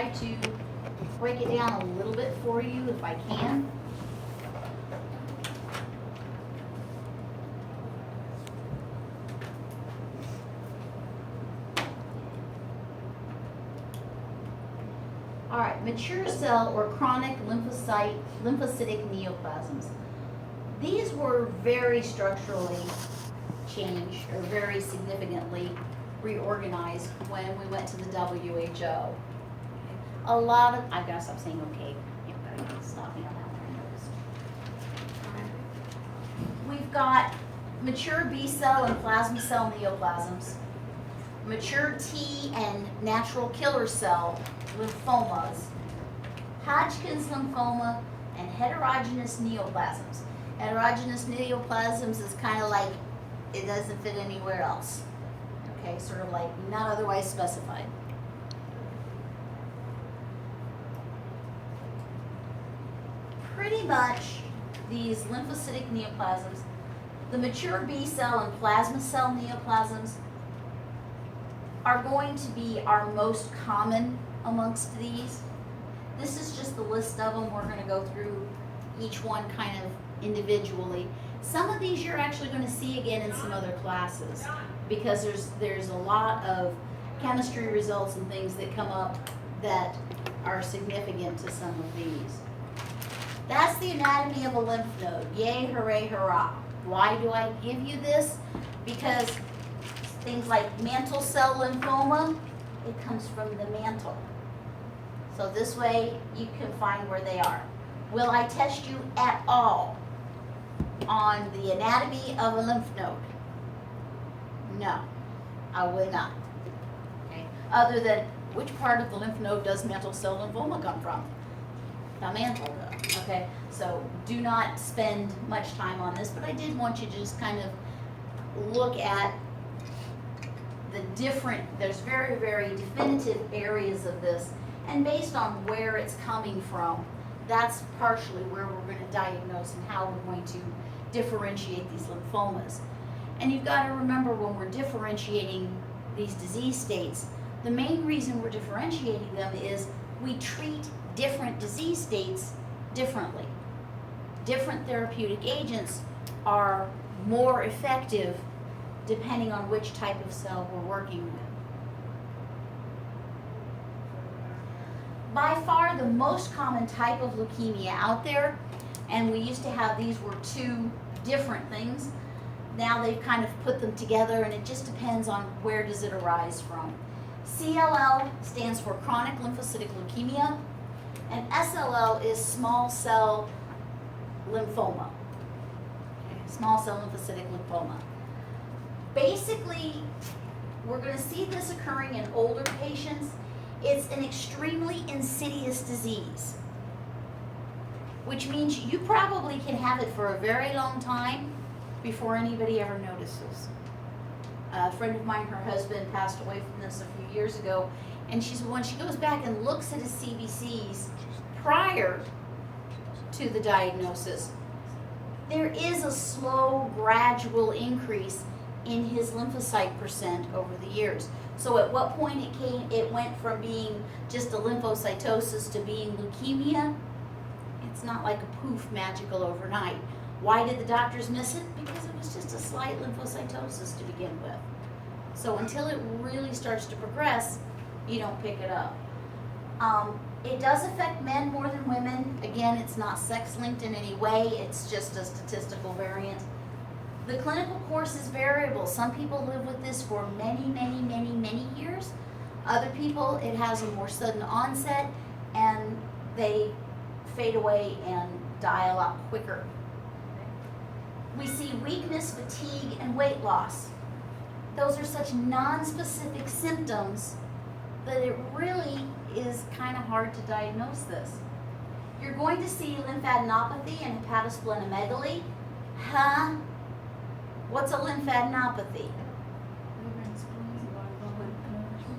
try to break it down a little bit for you if I can. All right, mature cell or chronic lymphocytic neoplasms. These were very structurally changed or very significantly reorganized when we went to the WHO. A lot of, I gotta stop saying okay. You gotta stop me on that one. We've got mature B cell and plasma cell neoplasms, mature T and natural killer cell lymphomas, Hodgkin's lymphoma, and heterogeneous neoplasms. Heterogeneous neoplasms is kind of like it doesn't fit anywhere else. Okay, sort of like not otherwise specified. Pretty much these lymphocytic neoplasms, the mature B cell and plasma cell neoplasms are going to be our most common amongst these. This is just the list of them. We're going to go through each one kind of individually. Some of these you're actually going to see again in some other classes because there's a lot of chemistry results and things that come up that are significant to some of these. That's the anatomy of a lymph node. Yay, hooray, hurrah. Why do I give you this? Because things like mantle cell lymphoma, it comes from the mantle. So this way you can find where they are. Will I test you at all on the anatomy of a lymph node? No, I will not. Okay. Other than which part of the lymph node does mantle cell lymphoma come from? The mantle though. Okay, so do not spend much time on this, but I did want you to just kind of look at the different, there's very, very definitive areas of this, and based on where it's coming from, that's partially where we're going to diagnose and how we're going to differentiate these lymphomas. And you've got to remember when we're differentiating these disease states, the main reason we're differentiating them is we treat different disease states differently. Different therapeutic agents are more effective depending on which type of cell we're working with. By far the most common type of leukemia out there, and we used to have these were two different things. Now they've kind of put them together, and it just depends on where does it arise from. CLL stands for chronic lymphocytic leukemia, and SLL is small cell lymphoma. Okay, small cell lymphocytic lymphoma. Basically, we're going to see this occurring in older patients. It's an extremely insidious disease, which means you probably can have it for a very long time before anybody ever notices. A friend of mine, her husband passed away from this a few years ago, and she said when she goes back and looks at his CBCs prior to the diagnosis, there is a slow, gradual increase in his lymphocyte percent over the years. So at what point it went from being just a lymphocytosis to being leukemia, it's not like a poof magical overnight. Why did the doctors miss it? Because it was just a slight lymphocytosis to begin with. So until it really starts to progress, you don't pick it up. It does affect men more than women. Again, it's not sex linked in any way, it's just a statistical variant. The clinical course is variable. Some people live with this for many, many, many, many years. Other people, it has a more sudden onset and they fade away and die a lot quicker. We see weakness, fatigue, and weight loss. Those are such non-specific symptoms that it really is kind of hard to diagnose this. You're going to see lymphadenopathy and hepatosplenomegaly. Huh? What's a lymphadenopathy?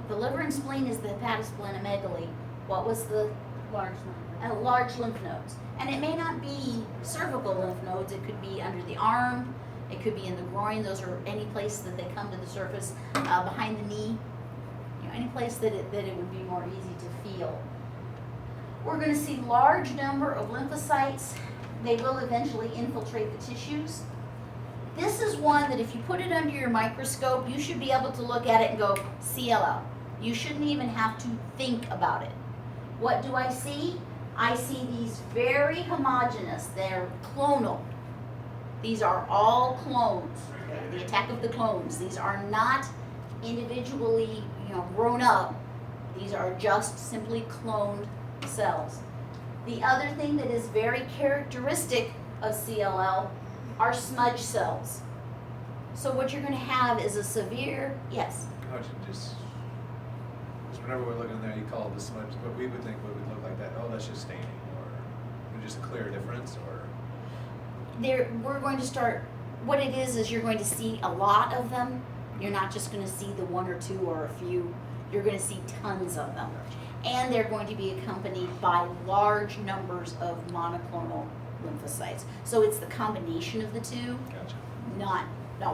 The liver and spleen is the hepatosplenomegaly. What was the large lymph nodes? And it may not be cervical lymph nodes. It could be under the arm. It could be in the groin. Those are any place that they come to the surface, behind the knee. You know, any place that it would be more easy to feel. We're going to see large number of lymphocytes. They will eventually infiltrate the tissues. This is one that if you put it under your microscope, you should be able to look at it and go, CLL. You shouldn't even have to think about it. What do I see? I see these very homogeneous. They're clonal. These are all clones. The attack of the clones. These are not individually, grown up. These are just simply cloned cells. The other thing that is very characteristic of CLL are smudge cells. So what you're going to have is a severe, yes? How would you just whenever we're looking there, you call it the smudge, but we would think what would look like that, oh, that's just staining, or just a clear difference, or? We're going to start, what it is you're going to see a lot of them. You're not just going to see the one or two or a few. You're going to see tons of them. And they're going to be accompanied by large numbers of monoclonal lymphocytes. So it's the combination of the two, Gotcha. not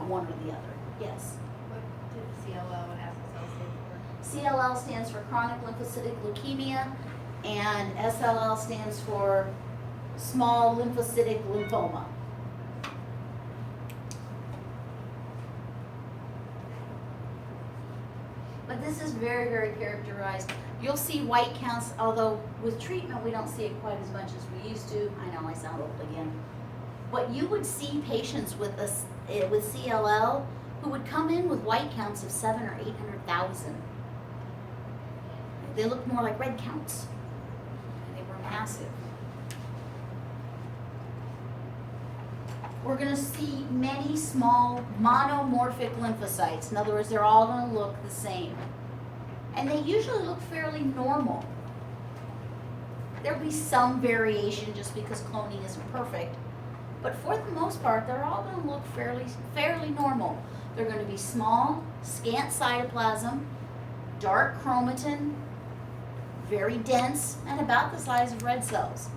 one or the other. Yes? What did CLL and SSL stand for? CLL stands for chronic lymphocytic leukemia, and SLL stands for small lymphocytic lymphoma. But this is very, very characterized. You'll see white counts, although with treatment we don't see it quite as much as we used to. I know I sound old again. But you would see patients with CLL who would come in with white counts of 700,000 or 800,000. They looked more like red counts. And they were massive. We're going to see many small monomorphic lymphocytes. In other words, they're all going to look the same. And they usually look fairly normal. There'll be some variation just because cloning isn't perfect. But for the most part, they're all going to look fairly normal. They're going to be small, scant cytoplasm, dark chromatin, very dense, and about the size of red cells.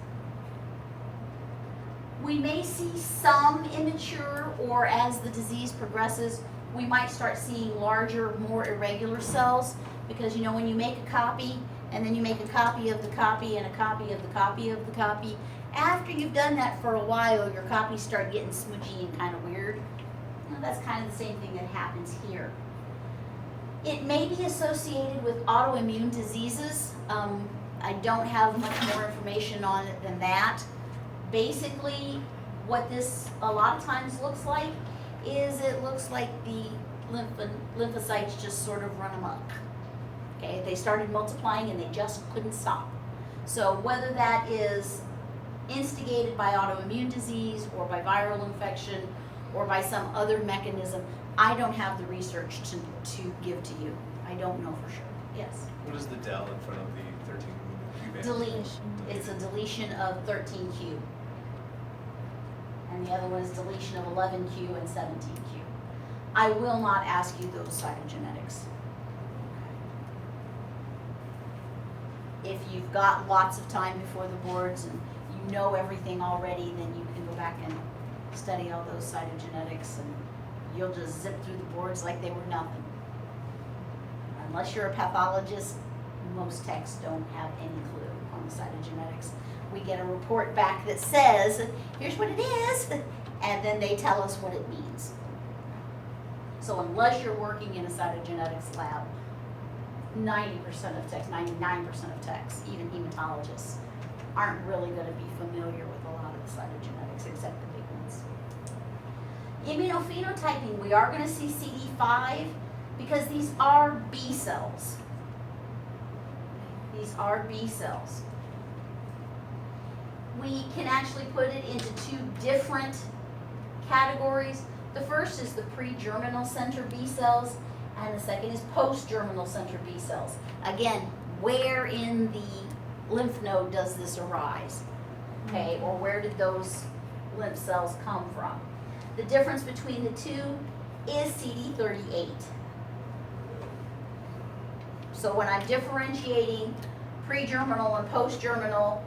We may see some immature, or as the disease progresses, we might start seeing larger, more irregular cells, because when you make a copy, and then you make a copy of the copy, and a copy of the copy of the copy, after you've done that for a while, your copies start getting smudgy and kind of weird. That's kind of the same thing that happens here. It may be associated with autoimmune diseases. I don't have much more information on it than that. Basically, what this a lot of times looks like is it looks like the lymphocytes just sort of run amok. Okay, they started multiplying and they just couldn't stop. So whether that is instigated by autoimmune disease or by viral infection or by some other mechanism, I don't have the research to give to you. I don't know for sure. Yes? What is the del in front of the 13q? Delete. It's a deletion of 13q. And the other one is deletion of 11q and 17q. I will not ask you those cytogenetics. If you've got lots of time before the boards and you know everything already, then you can go back and study all those cytogenetics and you'll just zip through the boards like they were nothing. Unless you're a pathologist, most techs don't have any clue on the cytogenetics. We get a report back that says, here's what it is, and then they tell us what it means. So unless you're working in a cytogenetics lab, 90% of techs, 99% of techs, even hematologists, aren't really going to be familiar with a lot of the cytogenetics except the big ones. Immunophenotyping, we are going to see CD5 because these are B cells. These are B cells. We can actually put it into two different categories. The first is the pre-germinal center B cells, and the second is post-germinal center B cells. Again, where in the lymph node does this arise? Okay, or where did those lymph cells come from? The difference between the two is CD38. So when I'm differentiating pre-germinal and post-germinal,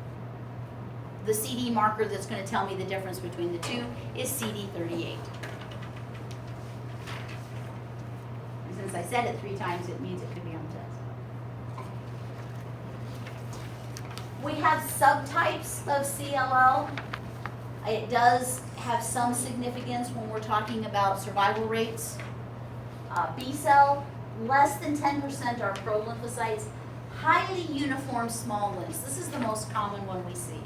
the CD marker that's going to tell me the difference between the two is CD38. And since I said it 3 times, it means it could be on the test. We have subtypes of CLL. It does have some significance when we're talking about survival rates. B cell, less than 10% are pro-lymphocytes, highly uniform small lymphs. This is the most common one we see.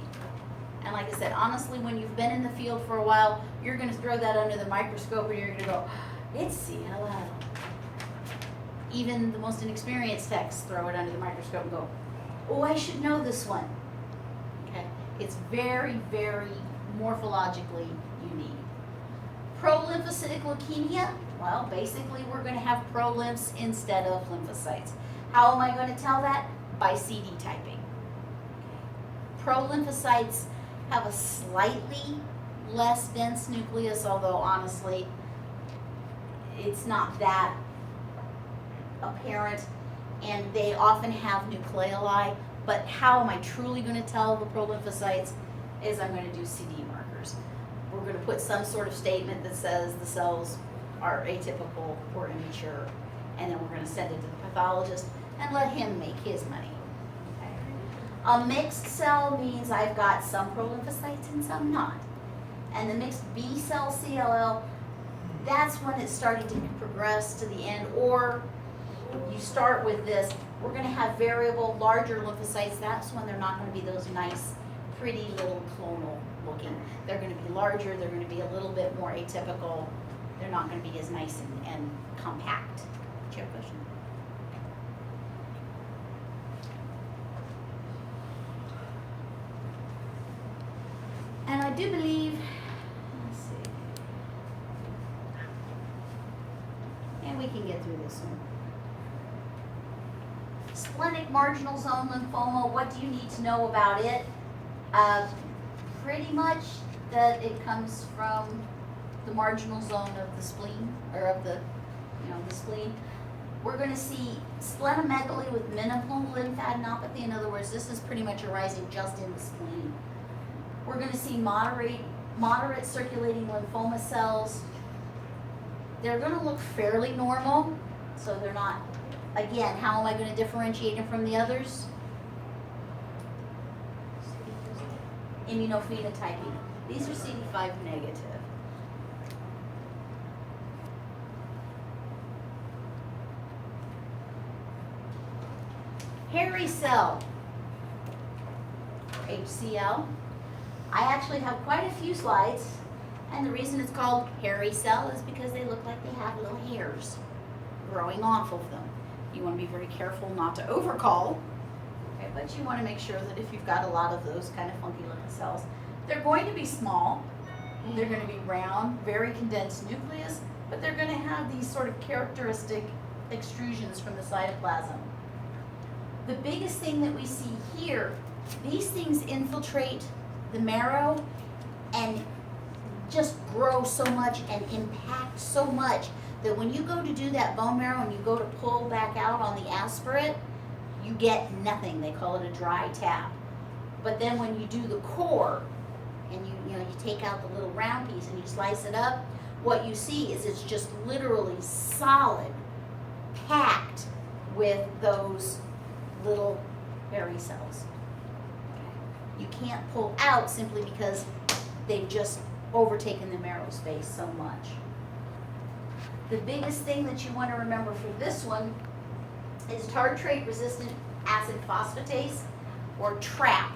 And like I said, honestly, when you've been in the field for a while, you're gonna throw that under the microscope and you're gonna go, it's CLL. Even the most inexperienced techs throw it under the microscope and go, oh, I should know this one. Okay, it's very, very morphologically unique. Pro-lymphocytic leukemia, well, basically we're gonna have pro-lymphs instead of lymphocytes. How am I gonna tell that? By CD typing. Pro-lymphocytes have a slightly less dense nucleus, although honestly, it's not that apparent, and they often have nucleoli, but how am I truly going to tell the pro-lymphocytes is I'm going to do CD markers. We're going to put some sort of statement that says the cells are atypical or immature, and then we're going to send it to the pathologist and let him make his money. Okay. A mixed cell means I've got some pro-lymphocytes and some not. And the mixed B cell CLL, that's when it's starting to progress to the end, or you start with this, we're going to have variable larger lymphocytes. That's when they're not going to be those nice, pretty little clonal looking. They're going to be larger, they're going to be a little bit more atypical. They're not going to be as nice and compact. Do you have a question? And I do believe, let's see, and we can get through this one. Splenic marginal zone lymphoma, what do you need to know about it? Pretty much that it comes from the marginal zone of the spleen, or of the, the spleen. We're going to see splenomegaly with minimal lymphadenopathy. In other words, this is pretty much arising just in the spleen. We're going to see moderate circulating lymphoma cells. They're going to look fairly normal, so they're not. Again, how am I going to differentiate them from the others? Immunophenotyping. These are CD5 negative. Hairy cell, HCL. I actually have quite a few slides, and the reason it's called hairy cell is because they look like they have little hairs growing off of them. You want to be very careful not to overcall, okay, but you want to make sure that if you've got a lot of those kind of funky looking cells, they're going to be small, they're going to be round, very condensed nucleus, but they're going to have these sort of characteristic extrusions from the cytoplasm. The biggest thing that we see here, these things infiltrate the marrow and just grow so much and impact so much that when you go to do that bone marrow and you go to pull back out on the aspirate, you get nothing. They call it a dry tap. But then when you do the core and you take out the little round piece and you slice it up, what you see is it's just literally solid, packed with those little hairy cells. You can't pull out simply because they've just overtaken the marrow space so much. The biggest thing that you want to remember for this one is tartrate-resistant acid phosphatase, or TRAP.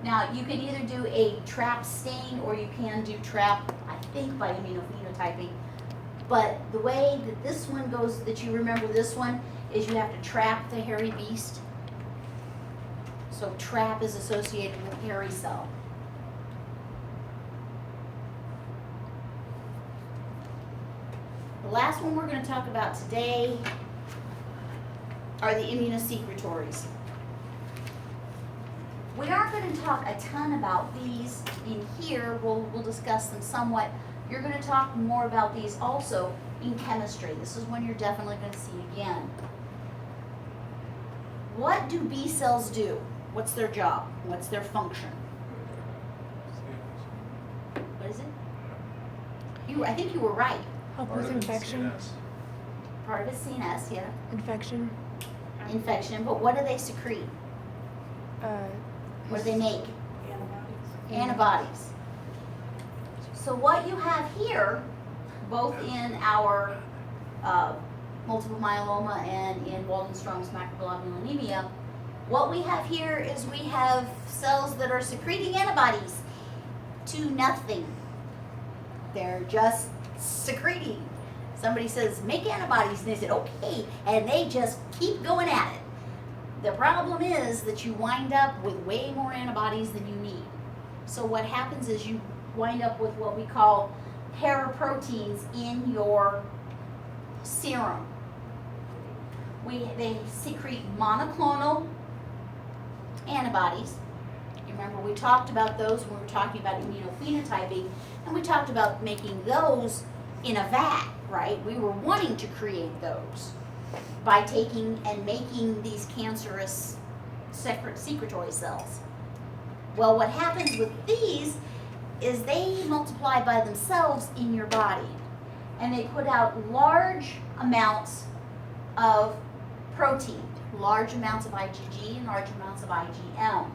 Now, you can either do a TRAP stain or you can do TRAP, I think, by immunophenotyping. But the way that this one goes, that you remember this one, is you have to trap the hairy beast. So TRAP is associated with hairy cell. The last one we're going to talk about today are the immunosecretories. We aren't going to talk a ton about these in here. We'll discuss them somewhat. You're going to talk more about these also in chemistry. This is one you're definitely going to see again. What do B cells do? What's their job? What's their function? What is it? I think you were right. Help with infection. Part of it's CNS, yeah. Infection. Infection, but what do they secrete? What do they make? Antibodies. Antibodies. So what you have here, both in our multiple myeloma and in Waldenstrom's macroglobulinemia, what we have here is we have cells that are secreting antibodies to nothing. They're just secreting. Somebody says, make antibodies, and they said, okay, and they just keep going at it. The problem is that you wind up with way more antibodies than you need. So what happens is you wind up with what we call paraproteins in your serum. They secrete monoclonal antibodies. You remember we talked about those when we were talking about immunophenotyping, and we talked about making those in a vat, right? We were wanting to create those by taking and making these cancerous secretory cells. Well, what happens with these is they multiply by themselves in your body, and they put out large amounts of protein, large amounts of IgG and large amounts of IgM.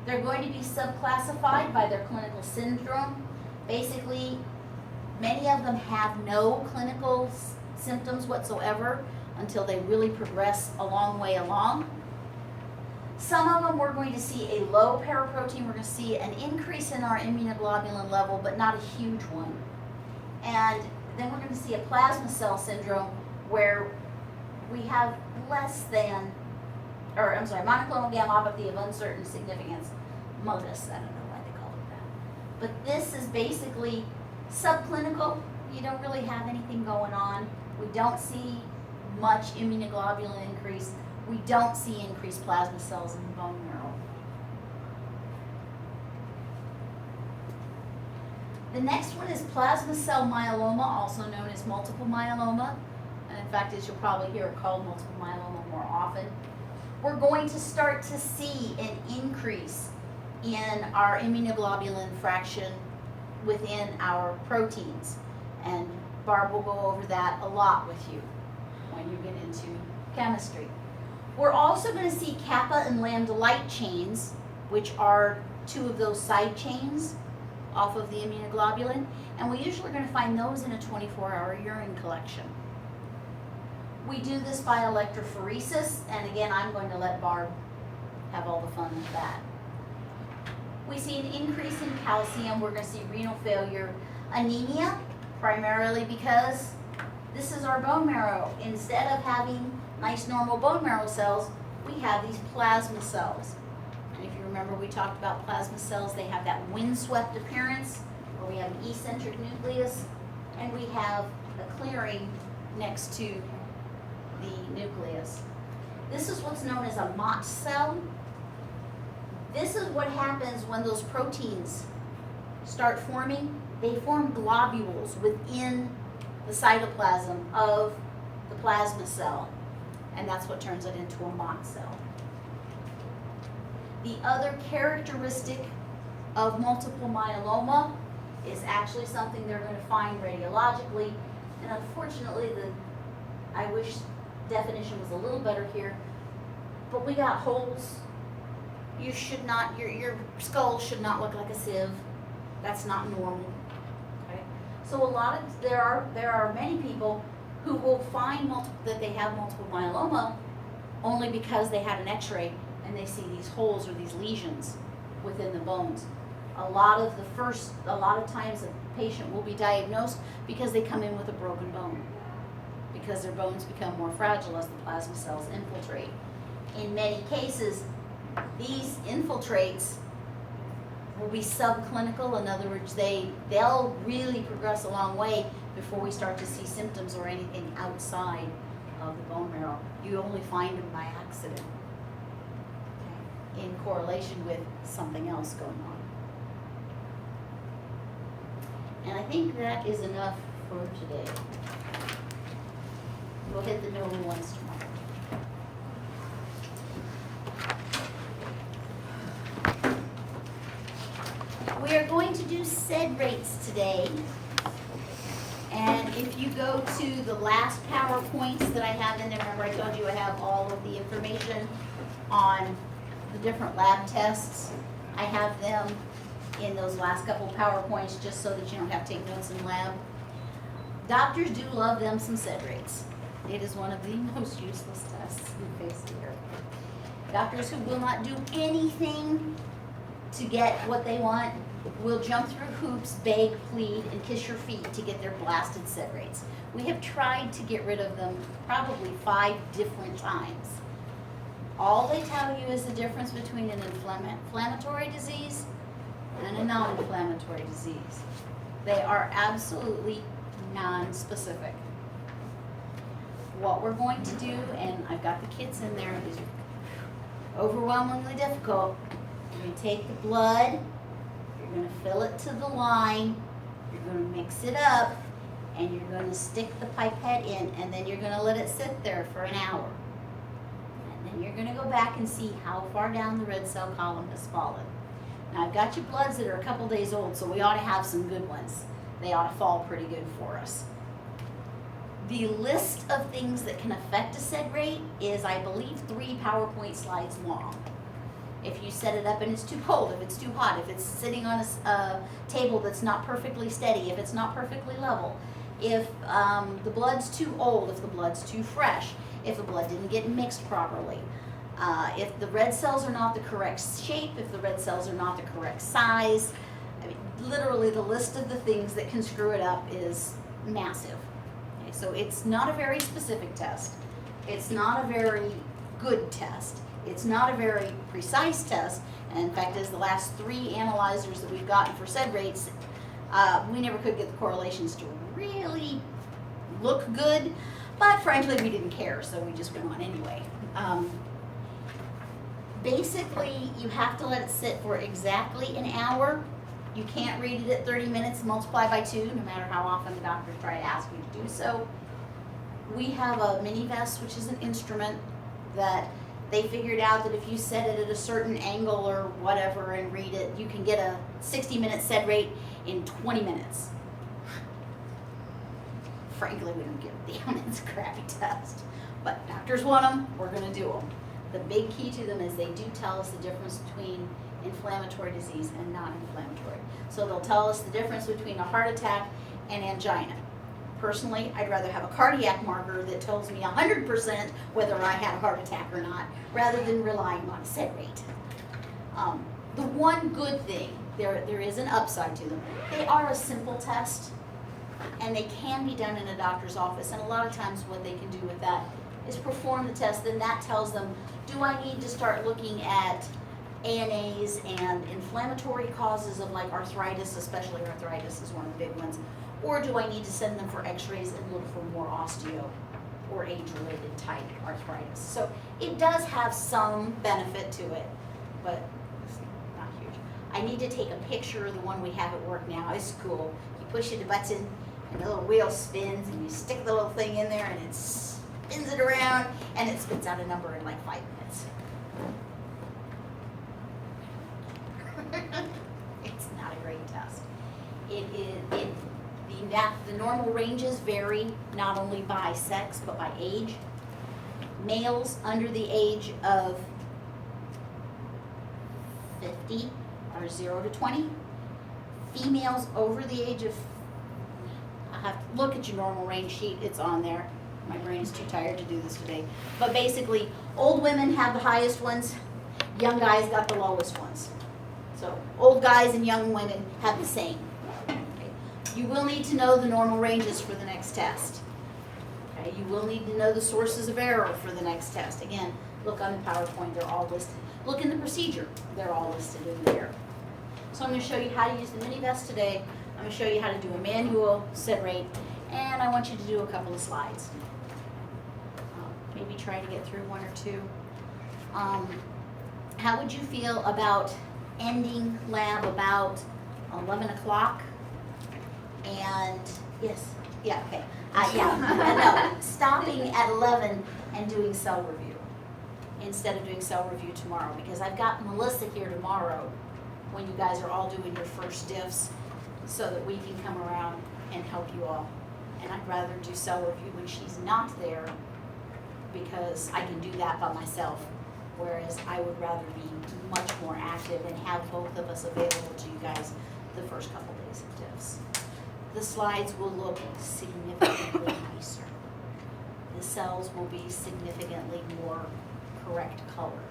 They're going to be subclassified by their clinical syndrome. Basically, many of them have no clinical symptoms whatsoever until they really progress a long way along. Some of them we're going to see a low paraprotein, we're going to see an increase in our immunoglobulin level, but not a huge one. And then we're going to see a plasma cell syndrome where we have monoclonal gammopathy of uncertain significance. MOGUS, I don't know why they call it that. But this is basically subclinical. You don't really have anything going on. We don't see much immunoglobulin increase. We don't see increased plasma cells in the bone marrow. The next one is plasma cell myeloma, also known as multiple myeloma. And in fact, as you'll probably hear it called multiple myeloma more often. We're going to start to see an increase in our immunoglobulin fraction within our proteins. And Barb will go over that a lot with you when you get into chemistry. We're also going to see kappa and lambda light chains, which are two of those side chains off of the immunoglobulin, and we usually are going to find those in a 24-hour urine collection. We do this by electrophoresis, and again, I'm going to let Barb have all the fun with that. We see an increase in calcium. We're going to see renal failure, anemia, primarily because this is our bone marrow. Instead of having nice normal bone marrow cells, we have these plasma cells. And if you remember, we talked about plasma cells. They have that windswept appearance where we have an eccentric nucleus and we have a clearing next to the nucleus. This is what's known as a Mott cell. This is what happens when those proteins start forming. They form globules within the cytoplasm of the plasma cell, and that's what turns it into a Mott cell. The other characteristic of multiple myeloma is actually something they're going to find radiologically, and unfortunately I wish definition was a little better here, but we got holes. You should not, your skull should not look like a sieve. That's not normal. Okay? So there are many people who will find that they have multiple myeloma only because they had an x-ray and they see these holes or these lesions within the bones. A lot of times a patient will be diagnosed because they come in with a broken bone, because their bones become more fragile as the plasma cells infiltrate. In many cases, these infiltrates will be subclinical. In other words, they'll really progress a long way before we start to see symptoms or anything outside of the bone marrow. You only find them by accident, okay, in correlation with something else going on. And I think that is enough for today. We'll hit the normal ones tomorrow. We are going to do SED rates today. And if you go to the last PowerPoints that I have in there, remember I told you I have all of the information on the different lab tests. I have them in those last couple PowerPoints just so that you don't have to take notes in lab. Doctors do love them some sed rates. It is one of the most useless tests you face here. Doctors who will not do anything to get what they want will jump through hoops, beg, plead, and kiss your feet to get their blasted sed rates. We have tried to get rid of them probably 5 different times. All they tell you is the difference between an inflammatory disease and a non-inflammatory disease. They are absolutely non-specific. What we're going to do, and I've got the kids in there, these are overwhelmingly difficult. You're going to take the blood, you're going to fill it to the line, you're going to mix it up, and you're going to stick the pipette in, and then you're going to let it sit there for an hour. And then you're going to go back and see how far down the red cell column has fallen. Now I've got your bloods that are a couple days old, so we ought to have some good ones. They ought to fall pretty good for us. The list of things that can affect a sed rate is, I believe, 3 PowerPoint slides long. If you set it up and it's too cold, if it's too hot, if it's sitting on a table that's not perfectly steady, if it's not perfectly level, if the blood's too old, if the blood's too fresh, if the blood didn't get mixed properly, if the red cells are not the correct shape, if the red cells are not the correct size. I mean, literally the list of the things that can screw it up is massive. Okay, so it's not a very specific test. It's not a very good test. It's not a very precise test. And in fact, as the last 3 analyzers that we've gotten for sed rates, we never could get the correlations to really look good, but frankly we didn't care, so we just went on anyway. Basically, you have to let it sit for exactly an hour. You can't read it at 30 minutes, multiply by 2, no matter how often the doctors try to ask you to do so. We have a mini vest, which is an instrument that they figured out that if you set it at a certain angle or whatever and read it, you can get a 60-minute sed rate in 20 minutes. Frankly, we don't give a damn. It's a crappy test. But doctors want them, we're going to do them. The big key to them is they do tell us the difference between inflammatory disease and non-inflammatory. So they'll tell us the difference between a heart attack and angina. Personally, I'd rather have a cardiac marker that tells me 100% whether I had a heart attack or not, rather than relying on a sed rate. The one good thing, there is an upside to them. They are a simple test, and they can be done in a doctor's office, and a lot of times what they can do with that is perform the test, then that tells them, do I need to start looking at ANAs and inflammatory causes of like arthritis, especially arthritis is one of the big ones, or do I need to send them for x-rays and look for more osteo or age-related type arthritis? So it does have some benefit to it, but it's not huge. I need to take a picture of the one we have at work now. It's cool. You push the button and the little wheel spins and you stick the little thing in there and it spins it around and it spits out a number in like 5 minutes. It's not a great test. The normal ranges vary not only by sex but by age. Males under the age of 50 are 0 to 20. Females over the age of, I have to look at your normal range sheet, it's on there. My brain is too tired to do this today. But basically, old women have the highest ones, young guys got the lowest ones. So old guys and young women have the same. Okay. You will need to know the normal ranges for the next test. Okay. You will need to know the sources of error for the next test. Again, look on the PowerPoint, they're all listed. Look in the procedure, they're all listed in there. So I'm going to show you how to use the mini vest today. I'm going to show you how to do a manual sed rate, and I want you to do a couple of slides. Maybe try to get through 1 or 2. How would you feel about ending lab about 11 o'clock? And yes, yeah, okay. No, stopping at 11 and doing cell review instead of doing cell review tomorrow, because I've got Melissa here tomorrow when you guys are all doing your first diffs so that we can come around and help you all. And I'd rather do cell review when she's not there because I can do that by myself whereas I would rather be much more active and have both of us available to you guys the first couple days of diffs. The slides will look significantly nicer. The cells will be significantly more correct color.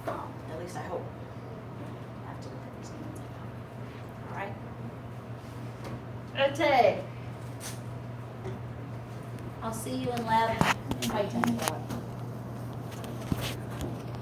At least I hope. I have to look at these names I know. All right. Okay. I'll see you in lab in my 10 o'clock.